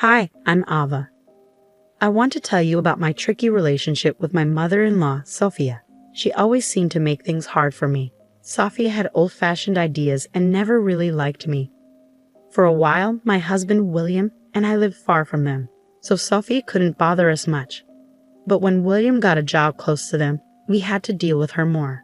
Hi, I'm Ava. I want to tell you about my tricky relationship with my mother-in-law, Sophia. She always seemed to make things hard for me. Sophia had old-fashioned ideas and never really liked me. For a while, my husband William and I lived far from them, so Sophia couldn't bother us much. But when William got a job close to them, we had to deal with her more.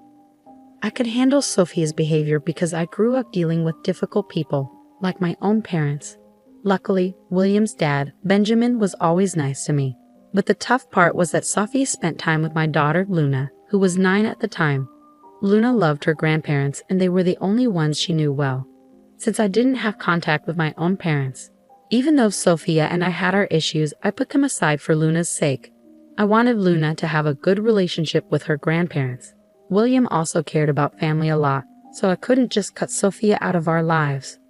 I could handle Sophia's behavior because I grew up dealing with difficult people, like my own parents. Luckily, William's dad, Benjamin, was always nice to me. But the tough part was that Sophia spent time with my daughter, Luna, who was 9 at the time. Luna loved her grandparents, and they were the only ones she knew well. Since I didn't have contact with my own parents, even though Sophia and I had our issues, I put them aside for Luna's sake. I wanted Luna to have a good relationship with her grandparents. William also cared about family a lot, so I couldn't just cut Sophia out of our lives.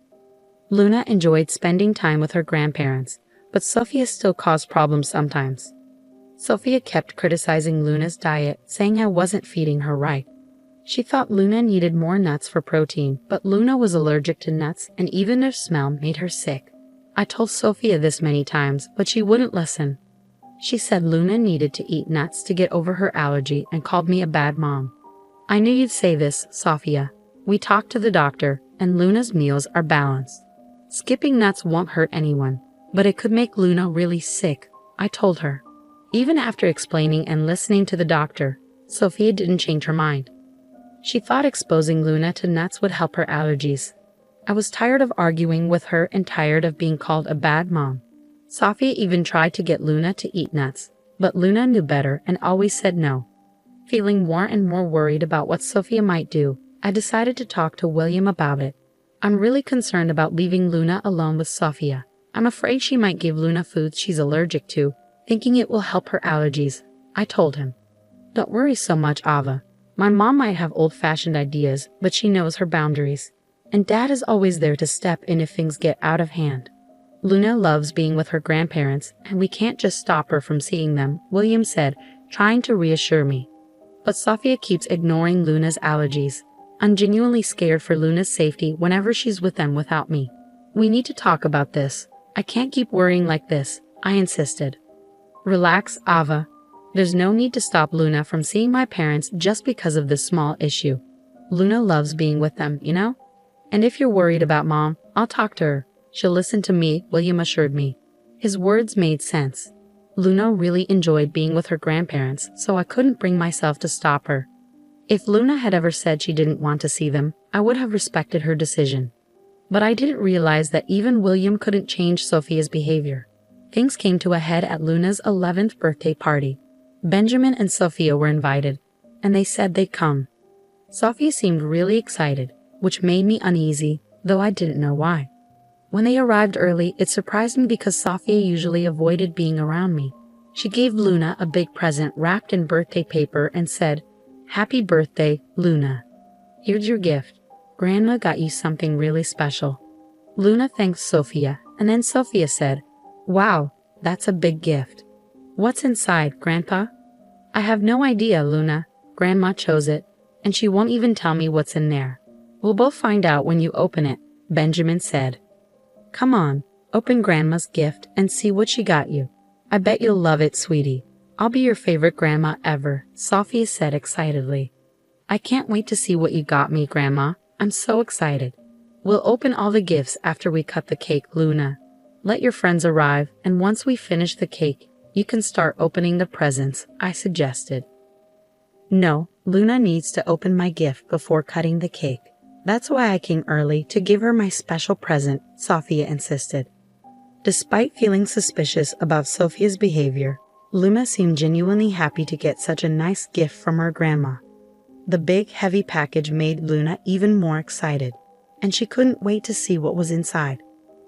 Luna enjoyed spending time with her grandparents, but Sophia still caused problems sometimes. Sophia kept criticizing Luna's diet, saying I wasn't feeding her right. She thought Luna needed more nuts for protein, but Luna was allergic to nuts and even their smell made her sick. I told Sophia this many times, but she wouldn't listen. She said Luna needed to eat nuts to get over her allergy and called me a bad mom. I knew you'd say this, Sophia. We talked to the doctor, and Luna's meals are balanced. Skipping nuts won't hurt anyone, but it could make Luna really sick, I told her. Even after explaining and listening to the doctor, Sophia didn't change her mind. She thought exposing Luna to nuts would help her allergies. I was tired of arguing with her and tired of being called a bad mom. Sophia even tried to get Luna to eat nuts, but Luna knew better and always said no. Feeling more and more worried about what Sophia might do, I decided to talk to William about it. I'm really concerned about leaving Luna alone with Sophia. I'm afraid she might give Luna foods she's allergic to, thinking it will help her allergies, I told him. Don't worry so much, Ava. My mom might have old-fashioned ideas, but she knows her boundaries. And Dad is always there to step in if things get out of hand. Luna loves being with her grandparents, and we can't just stop her from seeing them, William said, trying to reassure me. But Sophia keeps ignoring Luna's allergies. I'm genuinely scared for Luna's safety whenever she's with them without me. We need to talk about this. I can't keep worrying like this, I insisted. Relax, Ava. There's no need to stop Luna from seeing my parents just because of this small issue. Luna loves being with them, you know? And if you're worried about Mom, I'll talk to her. She'll listen to me, William assured me. His words made sense. Luna really enjoyed being with her grandparents, so I couldn't bring myself to stop her. If Luna had ever said she didn't want to see them, I would have respected her decision. But I didn't realize that even William couldn't change Sophia's behavior. Things came to a head at Luna's 11th birthday party. Benjamin and Sophia were invited, and they said they'd come. Sophia seemed really excited, which made me uneasy, though I didn't know why. When they arrived early, it surprised me because Sophia usually avoided being around me. She gave Luna a big present wrapped in birthday paper and said, "Happy birthday, Luna. Here's your gift. Grandma got you something really special." Luna thanked Sophia, and then Sophia said, "Wow, that's a big gift. What's inside, Grandpa?" "I have no idea, Luna. Grandma chose it, and she won't even tell me what's in there. We'll both find out when you open it," Benjamin said. "Come on, open Grandma's gift and see what she got you. I bet you'll love it, sweetie. I'll be your favorite grandma ever," Sophia said excitedly. "I can't wait to see what you got me, Grandma. I'm so excited. We'll open all the gifts after we cut the cake, Luna. Let your friends arrive, and once we finish the cake, you can start opening the presents," I suggested. "No, Luna needs to open my gift before cutting the cake. That's why I came early to give her my special present," Sophia insisted. Despite feeling suspicious about Sophia's behavior, Luna seemed genuinely happy to get such a nice gift from her grandma. The big, heavy package made Luna even more excited, and she couldn't wait to see what was inside.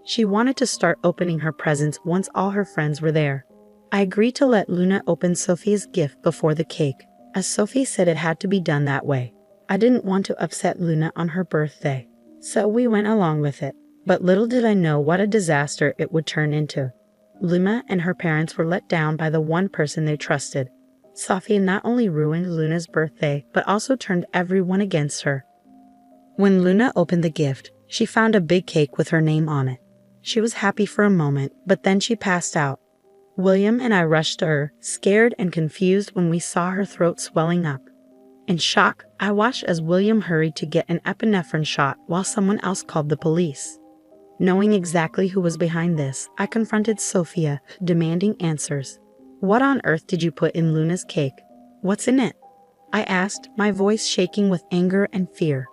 She wanted to start opening her presents once all her friends were there. I agreed to let Luna open Sophia's gift before the cake, as Sophie said it had to be done that way. I didn't want to upset Luna on her birthday, so we went along with it. But little did I know what a disaster it would turn into. Luna and her parents were let down by the one person they trusted. Sophia not only ruined Luna's birthday, but also turned everyone against her. When Luna opened the gift, she found a big cake with her name on it. She was happy for a moment, but then she passed out. William and I rushed to her, scared and confused when we saw her throat swelling up. In shock, I watched as William hurried to get an epinephrine shot while someone else called the police. Knowing exactly who was behind this, I confronted Sophia, demanding answers. "What on earth did you put in Luna's cake? What's in it?" I asked, my voice shaking with anger and fear.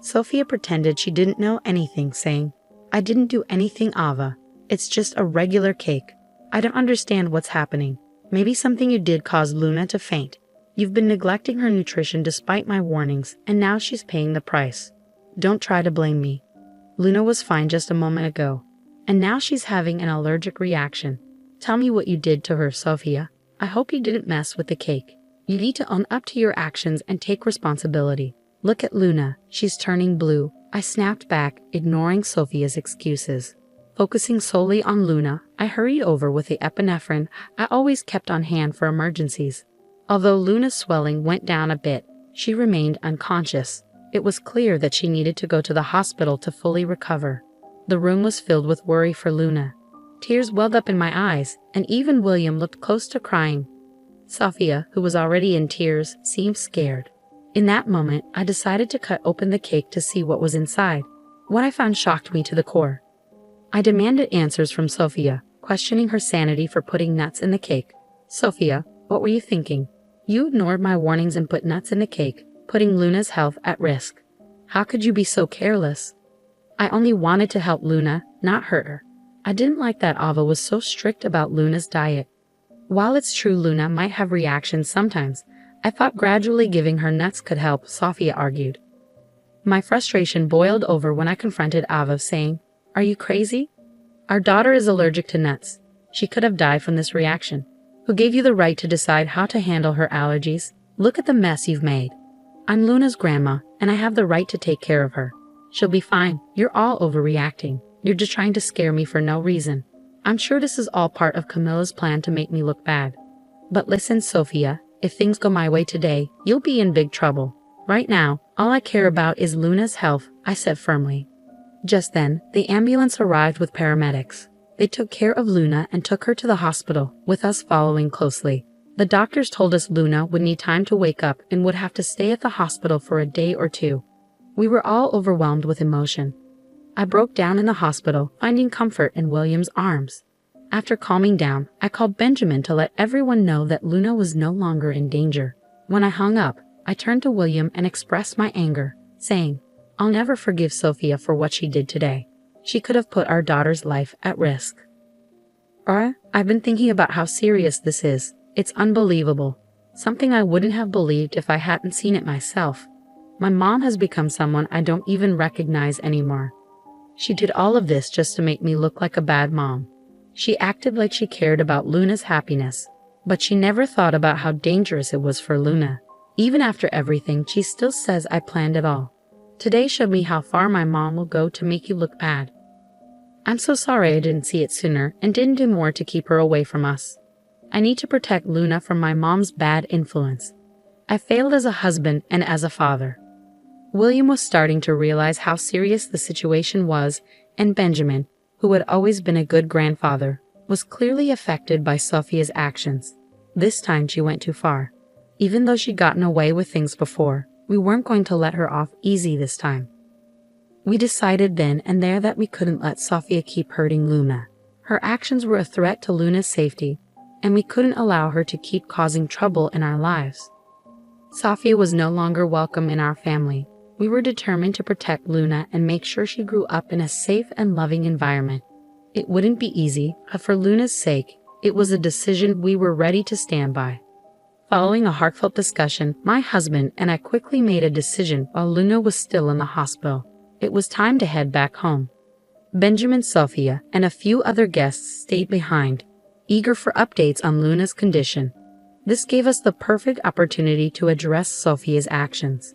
Sophia pretended she didn't know anything, saying, "I didn't do anything, Ava. It's just a regular cake. I don't understand what's happening. Maybe something you did caused Luna to faint. You've been neglecting her nutrition despite my warnings, and now she's paying the price. Don't try to blame me. Luna was fine just a moment ago, and now she's having an allergic reaction. Tell me what you did to her, Sophia. I hope you didn't mess with the cake. You need to own up to your actions and take responsibility. Look at Luna, she's turning blue." I snapped back, ignoring Sophia's excuses. Focusing solely on Luna, I hurried over with the epinephrine I always kept on hand for emergencies. Although Luna's swelling went down a bit, she remained unconscious. It was clear that she needed to go to the hospital to fully recover. The room was filled with worry for Luna. Tears welled up in my eyes, and even William looked close to crying. Sophia, who was already in tears, seemed scared. In that moment, I decided to cut open the cake to see what was inside. What I found shocked me to the core. I demanded answers from Sophia, questioning her sanity for putting nuts in the cake. "Sophia, what were you thinking? You ignored my warnings and put nuts in the cake, putting Luna's health at risk. How could you be so careless?" "I only wanted to help Luna, not hurt her. I didn't like that Ava was so strict about Luna's diet. While it's true Luna might have reactions sometimes, I thought gradually giving her nuts could help," Sophia argued. My frustration boiled over when I confronted Ava, saying, "Are you crazy? Our daughter is allergic to nuts. She could have died from this reaction. Who gave you the right to decide how to handle her allergies? Look at the mess you've made. I'm Luna's grandma, and I have the right to take care of her. She'll be fine. You're all overreacting. You're just trying to scare me for no reason. I'm sure this is all part of Camilla's plan to make me look bad. But listen, Sophia, if things go my way today, you'll be in big trouble. Right now, all I care about is Luna's health," I said firmly. Just then, the ambulance arrived with paramedics. They took care of Luna and took her to the hospital, with us following closely. The doctors told us Luna would need time to wake up and would have to stay at the hospital for a day or two. We were all overwhelmed with emotion. I broke down in the hospital, finding comfort in William's arms. After calming down, I called Benjamin to let everyone know that Luna was no longer in danger. When I hung up, I turned to William and expressed my anger, saying, "I'll never forgive Sophia for what she did today. She could have put our daughter's life at risk." I've been thinking about how serious this is. It's unbelievable. Something I wouldn't have believed if I hadn't seen it myself. My mom has become someone I don't even recognize anymore. She did all of this just to make me look like a bad mom. She acted like she cared about Luna's happiness, but she never thought about how dangerous it was for Luna. Even after everything, she still says I planned it all. Today showed me how far my mom will go to make you look bad. I'm so sorry I didn't see it sooner and didn't do more to keep her away from us. I need to protect Luna from my mom's bad influence. I failed as a husband and as a father. William was starting to realize how serious the situation was, and Benjamin, who had always been a good grandfather, was clearly affected by Sophia's actions. This time she went too far. Even though she'd gotten away with things before, we weren't going to let her off easy this time. We decided then and there that we couldn't let Sophia keep hurting Luna. Her actions were a threat to Luna's safety, and we couldn't allow her to keep causing trouble in our lives. Sophia was no longer welcome in our family. We were determined to protect Luna and make sure she grew up in a safe and loving environment. It wouldn't be easy, but for Luna's sake, it was a decision we were ready to stand by. Following a heartfelt discussion, my husband and I quickly made a decision while Luna was still in the hospital. It was time to head back home. Benjamin, Sophia, and a few other guests stayed behind, eager for updates on Luna's condition. This gave us the perfect opportunity to address Sophia's actions.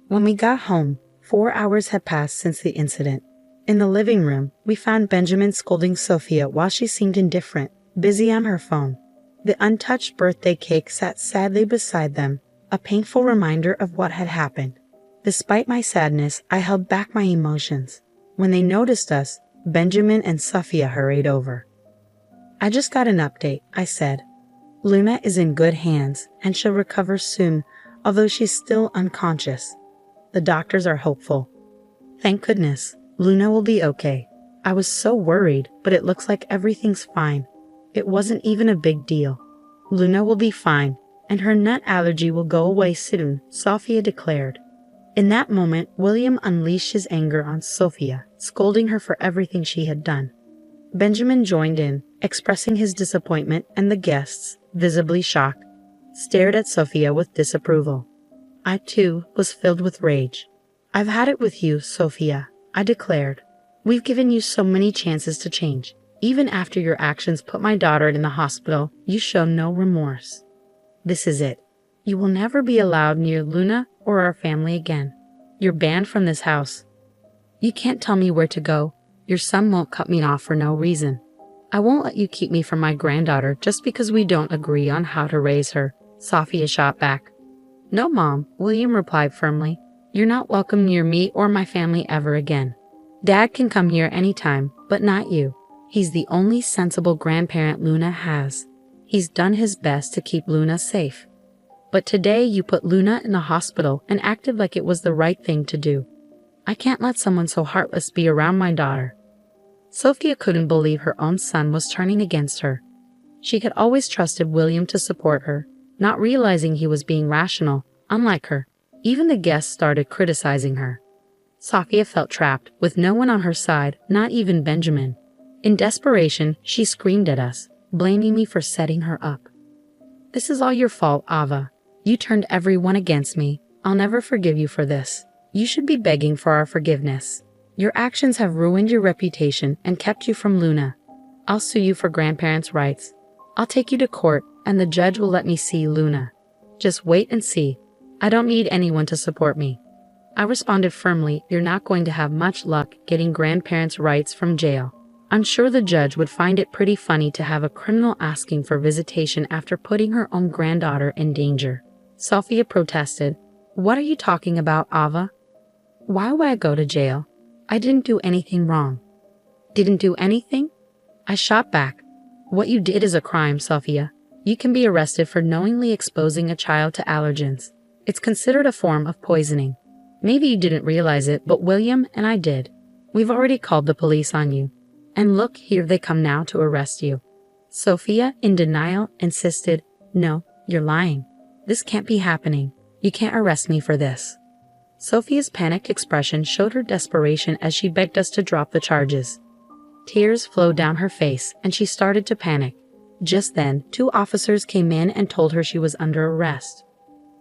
When we got home, 4 hours had passed since the incident. In the living room, we found Benjamin scolding Sophia while she seemed indifferent, busy on her phone. The untouched birthday cake sat sadly beside them, a painful reminder of what had happened. Despite my sadness, I held back my emotions. When they noticed us, Benjamin and Sophia hurried over. I just got an update, I said. Luna is in good hands and she'll recover soon, although she's still unconscious. The doctors are hopeful. Thank goodness, Luna will be okay. I was so worried, but it looks like everything's fine. It wasn't even a big deal. Luna will be fine, and her nut allergy will go away soon, Sophia declared. In that moment, William unleashed his anger on Sophia, scolding her for everything she had done. Benjamin joined in, expressing his disappointment, and the guests, visibly shocked, stared at Sophia with disapproval. I, too, was filled with rage. I've had it with you, Sophia, I declared. We've given you so many chances to change. Even after your actions put my daughter in the hospital, you show no remorse. This is it. You will never be allowed near Luna or our family again. You're banned from this house. You can't tell me where to go. Your son won't cut me off for no reason. I won't let you keep me from my granddaughter just because we don't agree on how to raise her, Sophia shot back. No, Mom, William replied firmly. You're not welcome near me or my family ever again. Dad can come here anytime, but not you. He's the only sensible grandparent Luna has. He's done his best to keep Luna safe. But today you put Luna in the hospital and acted like it was the right thing to do. I can't let someone so heartless be around my daughter. Sophia couldn't believe her own son was turning against her. She had always trusted William to support her, not realizing he was being rational, unlike her. Even the guests started criticizing her. Sophia felt trapped, with no one on her side, not even Benjamin. In desperation, she screamed at us, blaming me for setting her up. This is all your fault, Ava. You turned everyone against me. I'll never forgive you for this. You should be begging for our forgiveness. Your actions have ruined your reputation and kept you from Luna. I'll sue you for grandparents' rights. I'll take you to court, and the judge will let me see Luna. Just wait and see. I don't need anyone to support me. I responded firmly, you're not going to have much luck getting grandparents' rights from jail. I'm sure the judge would find it pretty funny to have a criminal asking for visitation after putting her own granddaughter in danger. Sophia protested. What are you talking about, Ava? Why would I go to jail? I didn't do anything wrong. Didn't do anything? I shot back. What you did is a crime, Sophia. You can be arrested for knowingly exposing a child to allergens. It's considered a form of poisoning. Maybe you didn't realize it, but William and I did. We've already called the police on you. And look, here they come now to arrest you. Sophia, in denial, insisted, no, you're lying. This can't be happening. You can't arrest me for this. Sophia's panicked expression showed her desperation as she begged us to drop the charges. Tears flowed down her face, and she started to panic. Just then, 2 officers came in and told her she was under arrest.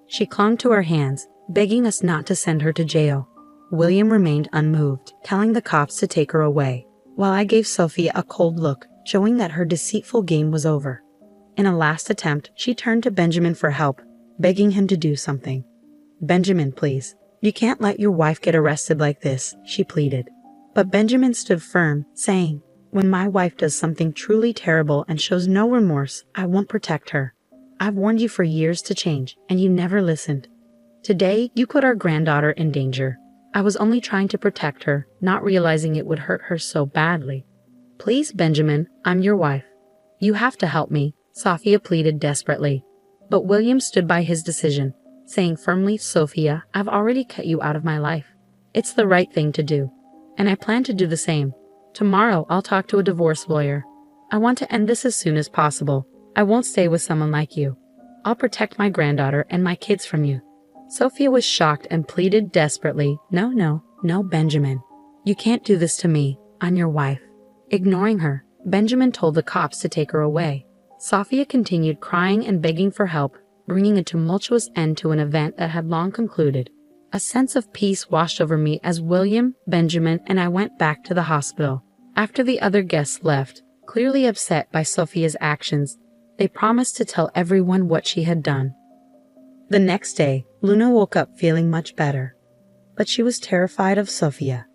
She clung to our hands, begging us not to send her to jail. William remained unmoved, telling the cops to take her away, while I gave Sophia a cold look, showing that her deceitful game was over. In a last attempt, she turned to Benjamin for help, begging him to do something. Benjamin, please. You can't let your wife get arrested like this, she pleaded. But Benjamin stood firm, saying, when my wife does something truly terrible and shows no remorse, I won't protect her. I've warned you for years to change, and you never listened. Today, you put our granddaughter in danger. I was only trying to protect her, not realizing it would hurt her so badly. Please, Benjamin, I'm your wife. You have to help me, Sophia pleaded desperately. But William stood by his decision, saying firmly, Sophia, I've already cut you out of my life. It's the right thing to do. And I plan to do the same. Tomorrow, I'll talk to a divorce lawyer. I want to end this as soon as possible. I won't stay with someone like you. I'll protect my granddaughter and my kids from you. Sophia was shocked and pleaded desperately, no, Benjamin. You can't do this to me. I'm your wife. Ignoring her, Benjamin told the cops to take her away. Sophia continued crying and begging for help, bringing a tumultuous end to an event that had long concluded. A sense of peace washed over me as William, Benjamin, and I went back to the hospital. After the other guests left, clearly upset by Sophia's actions, they promised to tell everyone what she had done. The next day, Luna woke up feeling much better, but she was terrified of Sophia.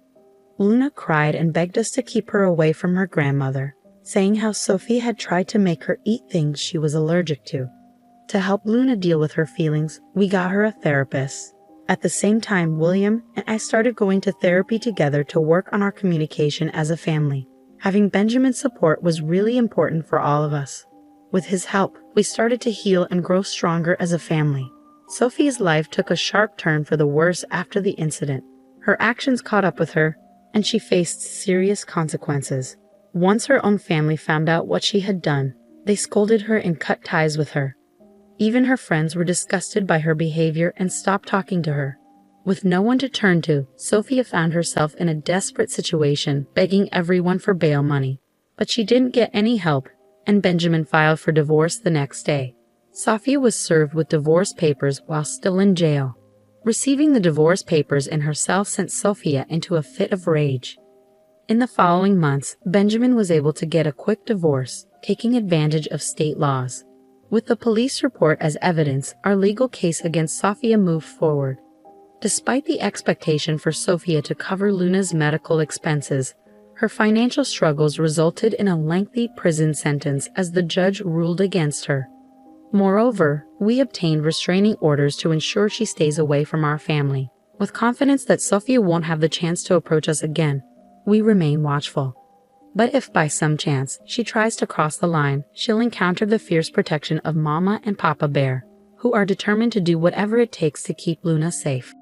Luna cried and begged us to keep her away from her grandmother, saying how Sophia had tried to make her eat things she was allergic to. To help Luna deal with her feelings, we got her a therapist. At the same time, William and I started going to therapy together to work on our communication as a family. Having Benjamin's support was really important for all of us. With his help, we started to heal and grow stronger as a family. Sophia's life took a sharp turn for the worse after the incident. Her actions caught up with her, and she faced serious consequences. Once her own family found out what she had done, they scolded her and cut ties with her. Even her friends were disgusted by her behavior and stopped talking to her. With no one to turn to, Sophia found herself in a desperate situation, begging everyone for bail money. But she didn't get any help, and Benjamin filed for divorce the next day. Sophia was served with divorce papers while still in jail. Receiving the divorce papers in herself sent Sophia into a fit of rage. In the following months, Benjamin was able to get a quick divorce, taking advantage of state laws. With the police report as evidence, our legal case against Sophia moved forward. Despite the expectation for Sophia to cover Luna's medical expenses, her financial struggles resulted in a lengthy prison sentence as the judge ruled against her. Moreover, we obtained restraining orders to ensure she stays away from our family. With confidence that Sophia won't have the chance to approach us again, we remain watchful. But if by some chance she tries to cross the line, she'll encounter the fierce protection of Mama and Papa Bear, who are determined to do whatever it takes to keep Luna safe.